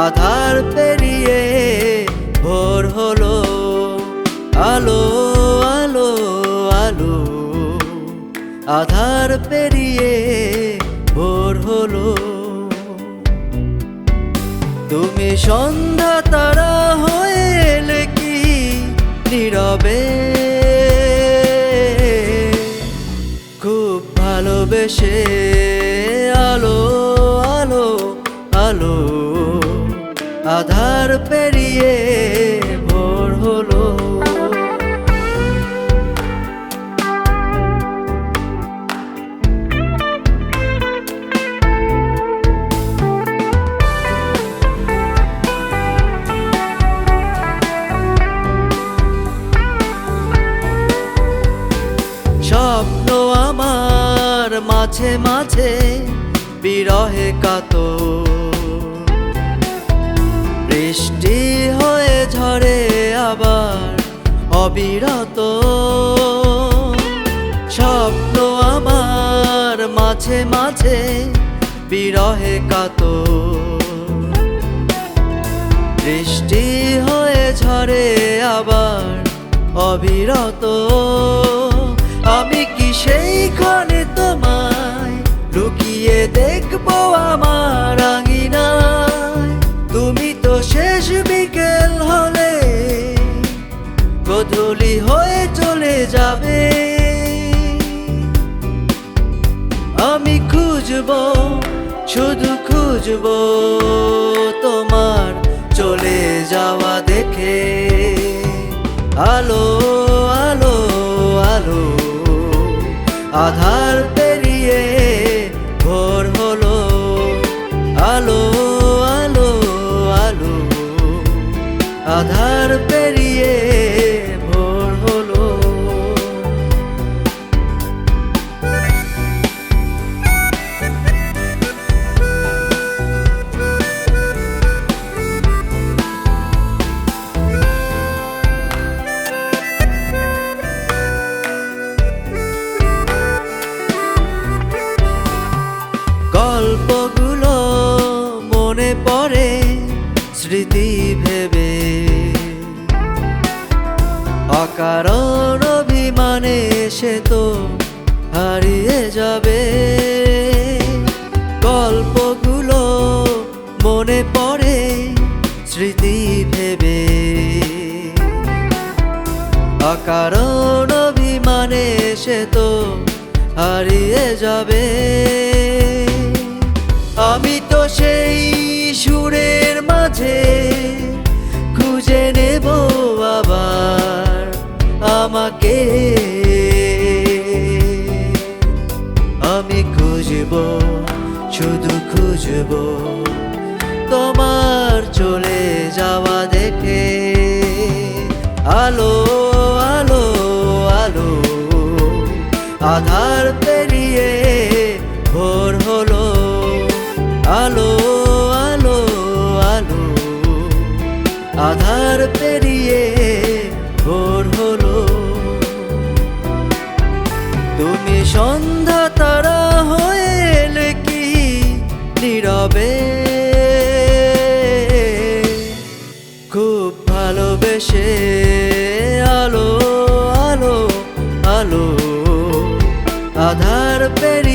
আধার পেরিয়ে ভোর হলো, আলো আলো আলো। আধার পেরিয়ে ভোর হলো। তুমি সন্ধ্যা তারা হয়ে এলে কি নীরবে, খুব ভালোবেসে। আলো আলো আলো। আধার পেরিয়ে ভোর হলো। স্বপ্ন আমার মাঝে মাঝে বিরহে কাতর, বৃষ্টি হয়ে ঝরে আবার অবিরত। স্বপ্ন আমার মাঝে মাঝে বিরহে কাতর, বৃষ্টি হয়ে ঝরে আবার অবিরত। আমি কি সেইখানে তোমায় লুকিয়ে দেখবো আমার আঙিনায়? তুমি তো শেষ বিকেল হলে গোধূলি হয়ে চলে যাবে। আমি খুঁজবো, শুধু খুঁজবো তোমার চলে যাওয়া দেখে। আলো আলো আলো। আধার পেরিয়ে ভোর হলো। আলো আলো আলো। আধার পেরিয়ে ভোর হলো। গল্পগুলো মনে পড়ে স্মৃতি ভেবে, অকারণ অভিমানে সে তো হারিয়ে যাবে। গল্পগুলো মনে পড়ে স্মৃতি ভেবে, অকারণ অভিমানে সে তো হারিয়ে যাবে। আমি তো সেই সুরের মাঝে খুঁজে নেব আবার আমাকে। আমি খুঁজব, শুধু খুঁজব তোমার চলে যাওয়া দেখে। আলো আলো আলো। আধার পেরিয়ে ভোর হলো। আলো আলো আলো। আধার পেরিয়ে ভোর হলো। তুমি সন্ধ্যা তারা হয়ে এলে কি নীরবে, খুব ভালোবেসে। আলো আলো আলো। আধার পেরিয়ে